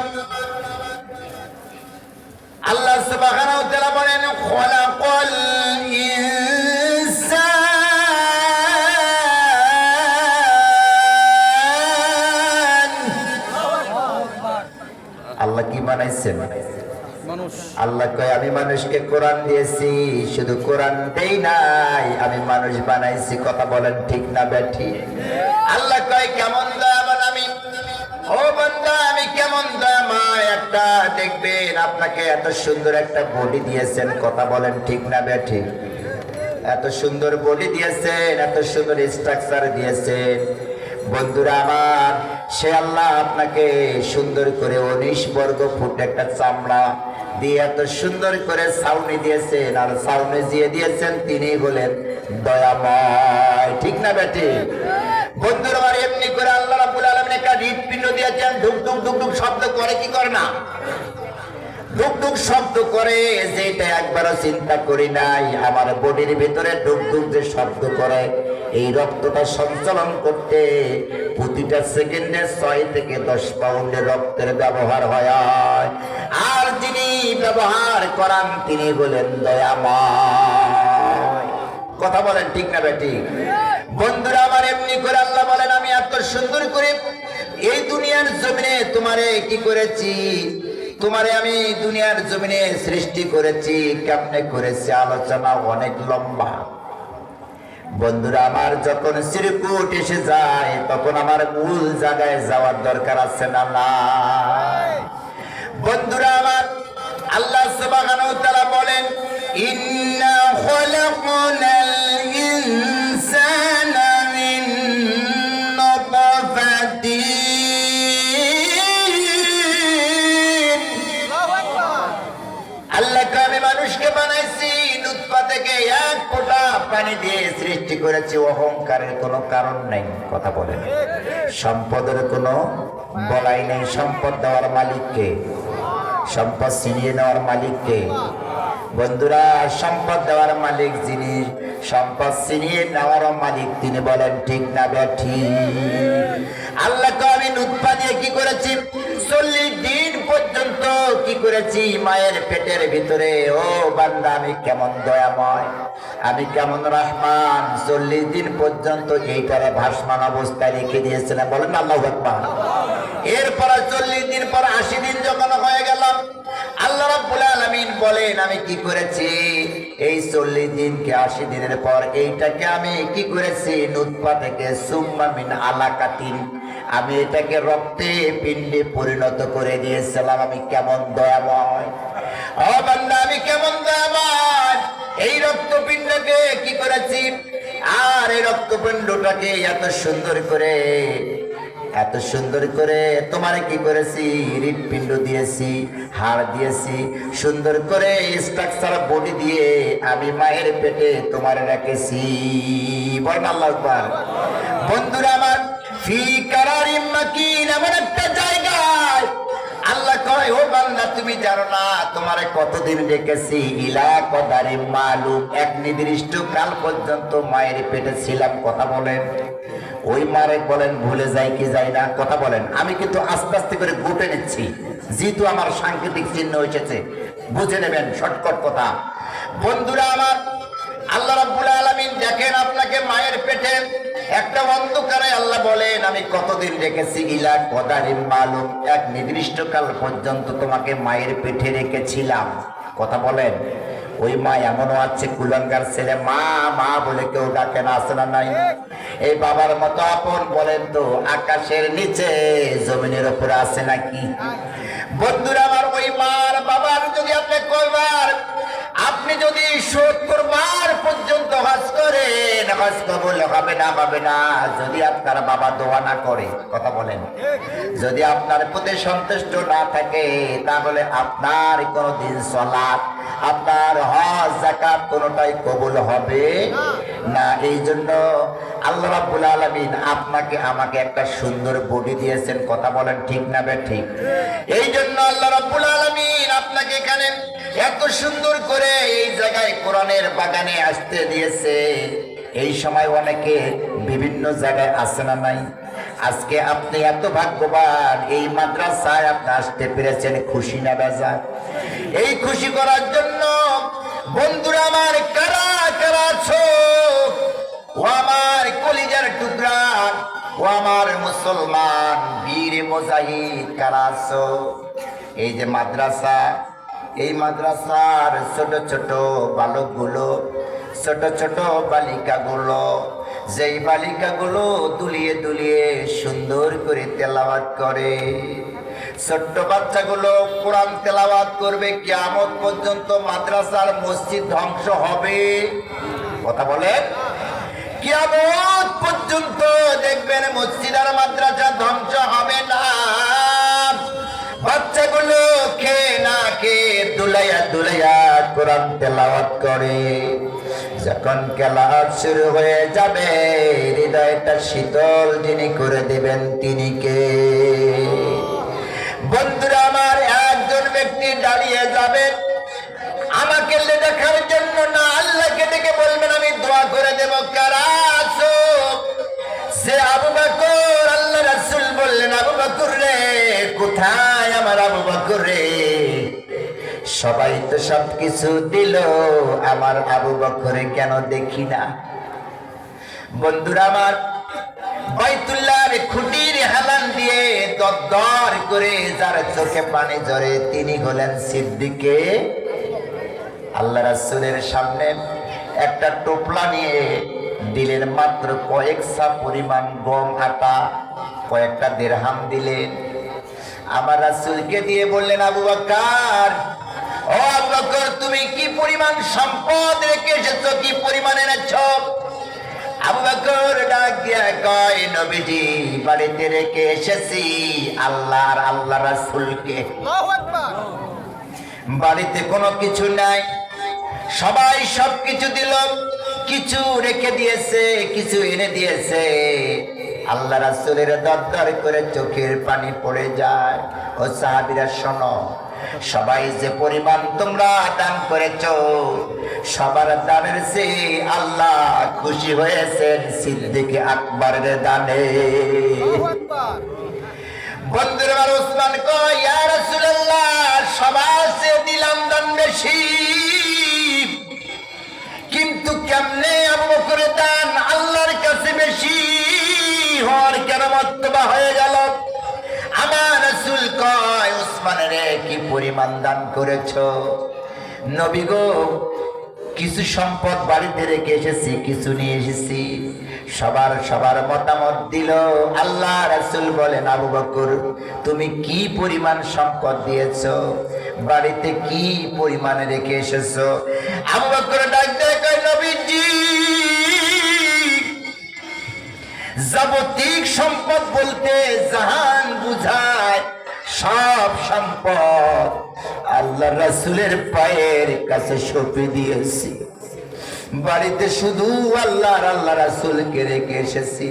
আল্লাহ সুবহানাহু ওয়া তাআলা বলেন খলাকাল ইনসান। আল্লাহ কি বানাইছেন? মানুষ। আল্লাহ কয় আমি মানুষকে কোরআন দিয়েছি, শুধু কোরআন দেই নাই, আমি মানুষ বানাইছি। কথা বলেন ঠিক না বেঠি? আল্লাহ কয় কেমন দয়াবান আমি, ও বান্দা আমি কেমন দয়াময়। একটা দেখবেন আপনাকে এত সুন্দর একটা বডি দিয়েছেন। কথা বলেন ঠিক না বেঠি? এত সুন্দর বডি দিয়েছেন, এত সুন্দর স্ট্রাকচার দিয়েছেন। বন্ধুরা আমার, সে আল্লাহ আপনাকে সুন্দর করে 19 বর্গ ফুট একটা চামড়া দিয়ে এত সুন্দর করে ছাউনি দিয়েছেন, আর ছাউনি দিয়ে দিয়েছেন তিনি হলেন দয়াময়। ঠিক না বেটি? বন্ধুরা আমার, এমনি করে আল্লাহ রাব্বুল আলামিন একটা হৃৎপিণ্ড দিয়েছেন, ঢুক ঢুক ঢুক ঢুক শব্দ করে, কি করে না? ঢুক ঢুক শব্দ করে, যেটা একবারও চিন্তা করি নাই। আমার বডির ভিতরে ঢুক ঢুক যে শব্দ করে, এই রক্তটা সঞ্চালন করতে প্রতিটা সেকেন্ডে 6 থেকে 10 পাউন্ডের রক্তের ব্যবহার হয়। আর যিনি ব্যবহার করান তিনি বলেন দয়াময়। কথা বলেন ঠিক না বেটি? বন্ধুরা আমার, এমনি করে আল্লাহ বলেন আমি এত সুন্দর করে এই দুনিয়ার জমিনে তোমারে কি করেছি, তোমারে আমি দুনিয়ার জমিনে সৃষ্টি করেছি। কেমনে করেছি আলোচনা অনেক লম্বা। বন্ধুরা আমার, যখন চিরকুট এসে যায় তখন আমার মূল জায়গায় যাওয়ার দরকার আছে না নাই? বন্ধুরা আমার, আল্লাহ সুবহানাহু ওয়া তাআলা বলেন ইন্না খালাকনাল ইনসানা মিন নুতফাতিন। আল্লাহ আমি মানুষকে বানাইছি নুতফা থেকে, এক ফোঁটা পানি দিয়ে সৃষ্টি করেছি। অহংকারের কোনো কারণ নেই। কথা বলেন, সম্পদের কোনো বলাই নেই। সম্পদ দেওয়ার মালিককে, সম্পদ ছিনিয়ে নেওয়ার মালিককে। বন্ধুরা, সম্পদ দেওয়ার মালিক যিনি, সম্পদ ছিনিয়ে নেওয়ার মালিক তিনি। বলেন ঠিক না বেঠি? আল্লাহকে আমি নুতফা দিয়ে কি করেছি, 40 দিন পর্যন্ত কি করেছি মায়ের পেটের ভিতরে। ও বান্দা, আমি কেমন দয়াময়, আমি কেমন রহমান। 40 দিন পর্যন্ত এইটারে ভাসমান অবস্থায় রেখে দিয়েছিলাম। বলেন আল্লাহু আকবার। এরপর 40 দিন পর 80 দিন যখন হয়ে গেল, আল্লাহ রাব্বুল আলামিন বলেন আমি কি করেছি, এই 40 দিনকে 80 দিনের পর এইটাকে আমি কি করেছি, নুতফা থেকে সুম্মা মিন আলাকাতিন, আমি এটাকে রক্তে পিণ্ডে পরিণত করে দিয়েছিলাম। আমি কেমন দয়াময়। ও বান্দা, আমি কেমন দয়াময়। এই রক্তপিণ্ডকে কি করেছি, আর এই রক্তপিণ্ডটাকে এত সুন্দর করে, এত সুন্দর করে তোমার কি করেছি, হৃৎপিণ্ড দিয়েছি, হাড় দিয়েছি, সুন্দর করে স্ট্রাকচার বডি দিয়ে আমি মায়ের পেটে তোমার রেখেছি। বলেন আল্লাহু আকবার। বন্ধুরা আমার, ফি কারারিম মাকিন, এমন একটা জায়গায় আল্লাহ কয় ও বান্দা তুমি জানো না তোমারে কতদিন রেখেছি, ইলা কদারিম মালুম, এক নির্দিষ্ট কাল পর্যন্ত মায়ের পেটে ছিলাম। কথা বলেন, ওই মারে বলেন ভুলে যাই কি যাই না? কথা বলেন। আমি কিন্তু আস্তে আস্তে করে গুটে নিচ্ছি, যেহেতু আমার সাংকেতিক চিহ্ন এসেছে, বুঝে নেবেন শর্টকাট কথা। বন্ধুরা আমার, আল্লাহ রাব্বুল আলামিন দেখেন আপনাকে মায়ের পেটে একটা অন্ধকারে, আল্লাহ বলেন আমি কতদিন রেখেছি, ইলা কদারিম মালুম, এক নির্দিষ্ট কাল পর্যন্ত তোমাকে মায়ের পেটে রেখেছিলাম। কথা বলেন। ওই মা এমনও আছে কুলাঙ্গার ছেলে, মা মা বলে কেউ ডাকে না, আছে না নাই? এই বাবার মতো আপন বলেন তো আকাশের নিচে জমিনের উপরে আছে নাকি? বন্ধুরা আমার, ওই মার বাবার যদি আপনি কয়বার আপনি যদি 70 বার পর্যন্ত হজ করেন, হজ কবুল হবে না, হবে না যদি আপনার বাবা দোয়া না করে। কথা বলেন, যদি আপনার প্রতি সন্তুষ্ট না থাকে তাহলে আপনার কোনদিন সালাত, আপনার হজ, যাকাত কোনটাই কবুল হবে না। এই জন্য আল্লাহ রাব্বুল আলামিন আপনাকে আমাকে একটা সুন্দর বডি দিয়েছেন। কথা বলেন ঠিক না বে ঠিক? এই জন্য আল্লাহ রাব্বুল আলামিন আপনাকে এখানে এত সুন্দর করে এই জায়গায় কোরআনের বাগানে আসতে দিয়েছে। এই সময় অনেকে বিভিন্ন জায়গায় আসে না নাই? আজকে আপনি এত ভাগ্যবান, এই মাদ্রাসায় আপনি আসতে পেরেছেন, খুশি না বেজা? এই খুশি করার জন্য বন্ধুরা আমার কারা কারা আছো? ও আমার কলিজার টুকরা, ও আমার মুসলমান বীর মুজাহিদ কারা আছো? এই যে মাদ্রাসা, এই মাদ্রাসার ছোট ছোট বালকগুলো, ছোট ছোট বালিকাগুলো, যেই বালিকাগুলো দুলিয়ে দুলিয়ে সুন্দর করে তেলাওয়াত করে, ছোট্ট বাচ্চাগুলো কোরআন তেলাওয়াত করবে, কিয়ামত পর্যন্ত মাদ্রাসার মসজিদ ধ্বংস হবে। কথা বলে, কিয়ামত পর্যন্ত দেখবেন মসজিদ আর মাদ্রাসা ধ্বংস হবে না। বাচ্চাগুলো খেয়ে না খেয়ে দুলাইয়া দুলাইয়া কোরআন তেলাওয়াত করে। যখন কেলাত শুরু হয়ে যাবে, হৃদয়টা শীতল যিনি করে দিবেন তিনি কে? বন্ধুরা আমার, একজন ব্যক্তি দাঁড়িয়ে যাবে আমাকে দেখার জন্য না, আল্লাহকে ডেকে বলবেন আমি দোয়া করে দেব। কারা আছো? সে আবু বকর। আল্লাহ রাসূল বললেন, আবু বকর রে, কোথায় আমার আবু বকর রে? সবাই তো সবকিছু দিল, আমার আবু বকরে কেন দেখি না? বন্ধুরা আমার, বাইতুল্লাহর খুঁটির হেলান দিয়ে দরদর করে যার চোখে পানি ঝরে তিনি হলেন সিদ্দিকে। আল্লাহ রাসূলের সামনে একটা টোপলা নিয়ে দিলেন মাত্র কয়েকশা পরিমাণ গম আটা, কয়েকটা দিরহাম দিলেন। আমার রাসূলকে দিয়ে বললেন, আবু বকর, ও আবু বকর, তুমি কি পরিমাণ সম্পদ রেখে এসেছো, কি পরিমাণ এনেছো? আবু বকর ডাক দিয়া কয়, নবীজি, বাড়িতে রেখে এসেছি আল্লাহর আল্লাহ রাসূলকে। আল্লাহু আকবার। বাড়িতে কোনো কিছু নাই, সবাই সবকিছু দিল, কিছু রেখে দিয়েছে, কিছু এনে দিয়েছে। আল্লাহ রাসূলের দরদর করে চোখের পানি পড়ে যায়। ও সাহাবীরা শোনো, সবাই যে পরিমাণ তোমরা দান করেছো, সবার দানের চেয়ে আল্লাহ খুশি হয়েছেন সিদ্দিক আকবরের দানে। বন্ধুরা আমার, ওসমান কয়, ইয়া রাসূলুল্লাহ, সবার চেয়ে দিলাম দান বেশি, কিন্তু কেমনে আবু বকরের দান আল্লাহর কাছে বেশি হওয়ার কেন মর্তবা হয়ে গেল? আমার রাসূল কয়, ওসমান রে, কি পরিমাণ দান করেছো? নবী গো, কিছু সম্পদ বাড়িতে রেখে এসেছি, কিছু নিয়ে এসেছি। সবার মতামত দিল। আল্লাহ রাসূল বলেন, আবু বকর, তুমি কি পরিমাণ সম্পদ দিয়েছো, বাড়িতে কি পরিমাণে রেখে এসেছো? আবু বকর ডাক দিয়ে কয়, নবীজি, যাবতীয় সম্পদ বলতে জাহান বুঝায় সব সম্পদ আল্লাহ রাসূলের পায়ের কাছে সঁপে দিয়েছি। বাড়িতে শুধু আল্লাহর আল্লাহ রাসূলকে রেখে এসেছি।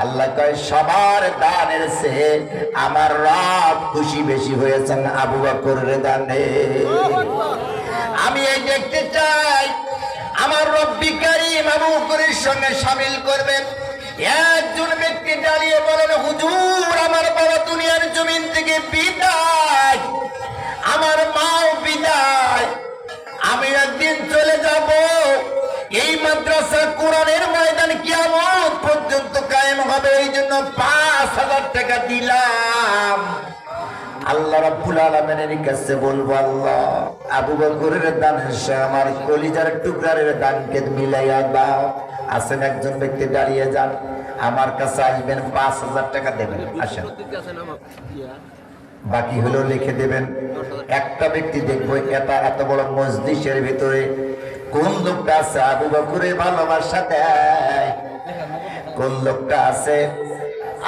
আল্লাহ কয়, সবার দানের চেয়ে আমার রব খুশি বেশি হয়েছেন আবু বকরের দানে। আমি এই দেখতে চাই আমার রব্বি কারীম আবু বকরের সঙ্গে শামিল করবেন। একজন ব্যক্তি দাঁড়িয়ে বলেন, হুজুর, আমার বাবা দুনিয়ার জমিন থেকে বিদায়, আমার মাও বিদায়, আমি একদিন চলে যাব। এই মাদ্রাসা কোরআনের ময়দান কিয়ামত পর্যন্ত কায়েম হবে, এই জন্য ৫,০০০ টাকা দিলাম। আল্লাহ রাব্বুল আলামিনের কাছে বলবো, আল্লাহ, আবু বকরের দানের সাথে আমার কলিজার টুকরার দানকে মিলাইয়া দাও। আসেন, একজন ব্যক্তি দাঁড়িয়ে যান, আমার কাছে আসবেন, ৫,০০০ টাকা দেবেন। আসেন। বাকি হলো লিখে দেবেন। একটা ব্যক্তি দেখবো এটা এত বড় মজলিসের ভিতরে কোন লোকটা আছে আবু বকরের ভালোবাসা দেয়, কোন লোকটা আছে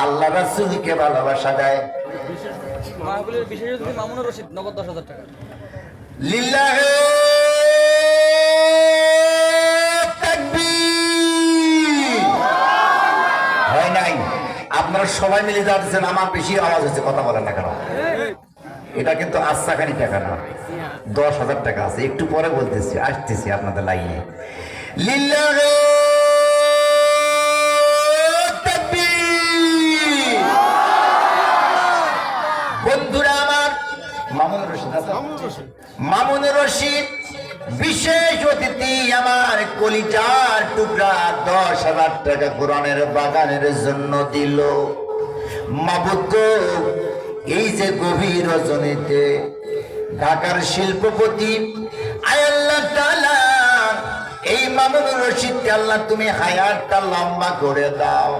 আল্লাহ রাসূলকে ভালোবাসা দেয়। মাহফিলের বিশেষ অতিথি মামুনুর রশিদ, নগদ 10,000 টাকা। লিল্লাহি তাকবীর। হয় নাই? আপনারা সবাই মিলে যাচ্ছেন, আমার বেশি আওয়াজ হচ্ছে, কথা বলেন না কেন? এটা কিন্তু আচ্ছাখানি টাকা না, 10,000 টাকা আছে, একটু পরে বলতেছি, আসতেছি আপনাদের লাইনে। লিল্লাহি তাকবীর। বন্ধুরা আমার, মামুনুর রশিদ আছে? মামুনুর রশিদ বিশেষ অতিথি আমার কলিজার টুকরা 10,000 টাকা কোরআনের বাগানের জন্য দিল। মাবুদ গো, এই যে গভীর রজনীতে ঢাকার শিল্পপতি আয় আল্লাহ তাআলা, এই মামুনুর রশিদকে আল্লাহ তুমি হায়াতটা লম্বা করে দাও।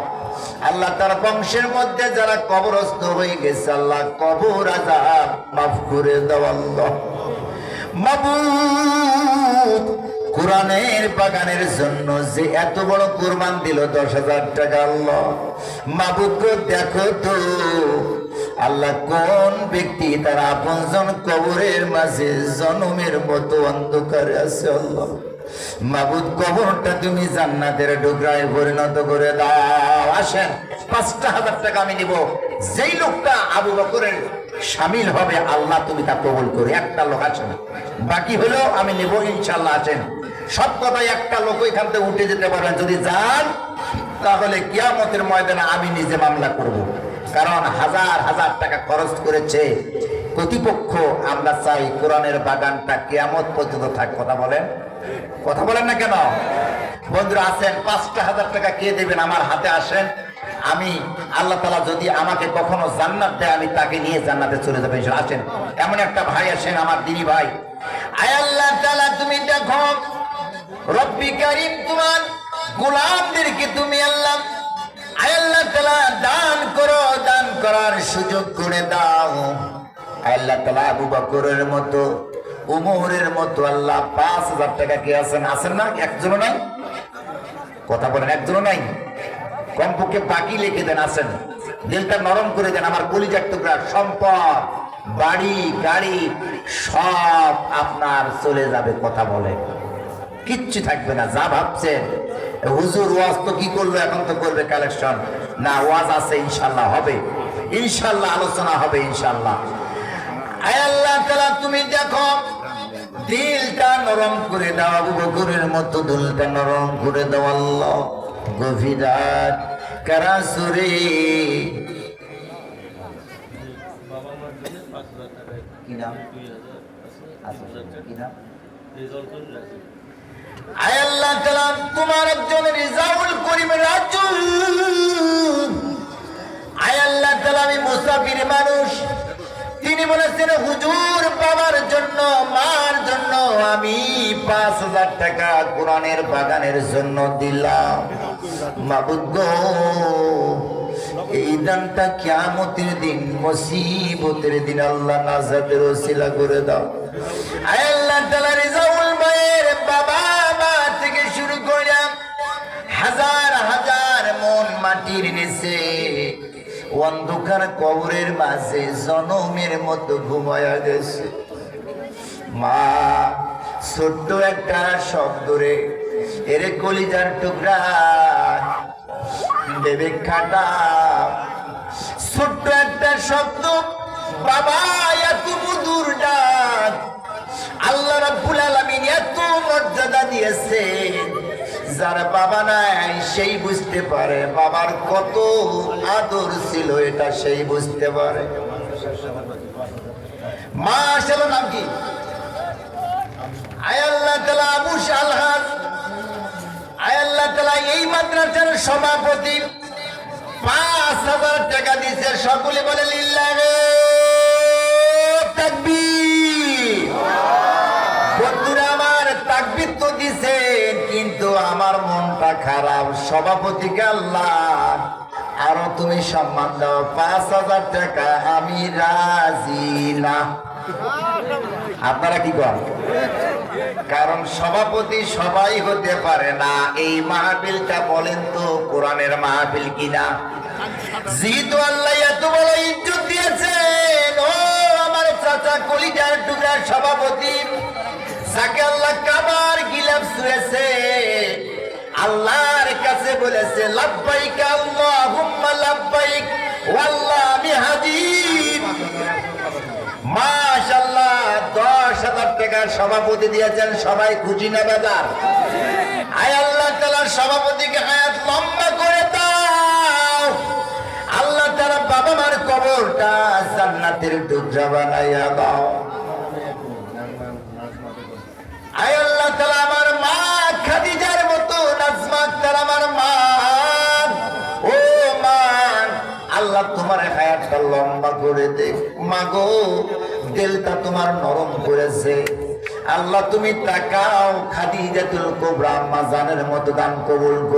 আল্লাহ তার বংশের মধ্যে যারা কবরস্থ হয়ে গেছে আল্লাহ কবর আযাব মাফ করে দাও। আল্লাহ মাবুদ, কোরআনের বাগানের জন্য যে এত বড় কুরবান দিল 10,000 টাকা, আল্লাহ মাবুদ গো দেখো তো আল্লাহ কোন ব্যক্তি তার আপনজন কবরের মাঝে জনমের মতো অন্ধকারে আছে। আল্লাহ মাবুদ কবরটা তুমি জান্নাতের টুকরায় পরিণত করে দাও। আসেন 5,000 টাকা আমি নিব, যেই লোকটা আবু বকরের শামিল হবে আল্লাহ তুমি তা কবুল করে। একটা লোক আছেন, বাকি হলো আমি নেব ইনশাল্লাহ। আছেন সব কথাই, একটা লোক এখান থেকে উঠে যেতে পারবেন, যদি যান তাহলে কিয়ামতের ময়দানে আমি নিজে মামলা করব, কারণ হাজার হাজার টাকা খরচ করেছে কর্তৃপক্ষ। আমরা চাই কোরআনের বাগানটা কিয়ামত পর্যন্ত থাক। কথা বলেন, কথা বলেন না কেন? বন্ধুরা আছেন, 5,000 টাকা কে দেবেন আমার হাতে আসেন। আমি আল্লাহ তাআলা যদি আমাকে কখনো জান্নাত দেয় আমি তাকে নিয়ে জান্নাতে চলে যাবো। আসেন, এমন একটা ভাই আসেন, আমার দিনী ভাই। আয় আল্লাহ তাআলা তুমি দেখো, রব্বি কারীম তোমার গোলামদেরকে তুমি আল্লাহ আয় আল্লাহ তাআলা দান করো, দান করার সুযোগ করে দাও। আয় আল্লাহ তাআলা আবু বকরের মতো, উমরের মতো আল্লাহ 5,000 টাকা কে আছেন? আছেন না? একজনও নাই? কথা বলেন, একজনও নাই? কমপক্ষে বাকি লিখে দেন। আসেন, দিলটা নরম করে দেন। আমার কলিজার টুকরা সম্পদ, বাড়ি গাড়ি সব আপনার চলে যাবে। কথা বলে কিচ্ছু থাকবে না। যা ভাবছেন হুজুর ওয়াজ তো কি করলো, এখন তো করবে কালেকশন না, ওয়াজ আছে ইনশাল্লাহ, হবে ইনশাল্লাহ, আলোচনা হবে ইনশাল্লাহ। আয় আল্লাহ তাআলা তুমি দেখো, দিলটা নরম করে দাও, আবু বকরের মতো দিলটা নরম করে দাও। আল্লাহ গভীর রাত কারাসুরে কি নাম? আয় আল্লাহ তাআলা তোমার একজন রিজাউল করিম রাজু। আয় আল্লাহ তাআলা আমি মুসাফির মানুষ, তিনি বলেছেন হুজুর বাবার জন্য মার জন্য আমি 5,000 টাকা কোরআনের বাগানের জন্য দিলাম। মাবুদ গো, এই দানটা কিয়ামতের দিন, মুসিবতের দিন আল্লাহ নাজাতের ওসিলা করে দাও। আয় আল্লাহ তাআলা রিজাউল ভাইয়ের বাবা মা থেকে শুরু করে হাজার হাজার মন মাটির নিচে অন্ধকার কবরের মাঝে জনমের মতো ঘুমায়া গেছে। মা ছোট্ট একটা শব্দরে এরে কলিজার টুকরা দেবে খাটা, ছোট্ট একটা শব্দ বাবা, এত মধুর ডাক আল্লাহ রাব্বুল আলামিন এত মর্যাদা দিয়েছে। যার বাবা নাই সেই বুঝতে পারে বাবার কত আদর ছিল, এটা সেই বুঝতে পারে। মা ছিল নাম কি? আয় আল্লাহ তাআলা আবু সালহান, আয় আল্লাহ তাআলা এই মাদ্রাসার সভাপতি 5,000 টাকা দিয়েছে। সকলে বলে লিল্লাহি তাকবীর। বন্ধুরা আমার, তাকবীর তো দিছেন, কিন্তু আমার মনটা খারাপ। সভাপতিকে আল্লাহ আরো তুমি সম্মান দাও, 5,000 টাকা আমি রাজি না। আপনারা কি করেন? কারণ সভাপতি সবাই হতে পারে না। এই মাহফিলটা বলেন তো কোরআনের মাহফিল কিনা? যেহেতু আল্লাহ এত বড় ইজ্জত দিয়েছেন, ও আমার চাচা কলিজার টুকরার সভাপতি, যাকে আল্লাহ কাবার গিলাফ ছুঁয়েছে, আল্লাহর কাছে বলেছে লাব্বাইক আল্লাহুম্মা লাব্বাইক ওয়াল্লাহ আমি হাজির। মাশাআল্লাহ, 10,000 টাকার সভাপতি দিয়েছেন। সবাই খুশি না বেজার? আয় আল্লাহ তাআলার সভাপতিকে হায়াত লম্বা করে দাও। আল্লাহ তাআলা বাবা মার কবরটা জান্নাতের টুকরা বানাইয়া দাও। আয় আল্লাহ তাআলা আমার মা খাদিজার মতো নাজমা আক্তার আমার মা, ও মা, আল্লাহ তোমার হায়াতটা লম্বা করে দে। মাগো, দিলটা তোমার নরম করেছে, আল্লাহ তুমি তাকাও, খাদিজাতুল কুবরা আম্মা জানের মতো দান কবুল করো।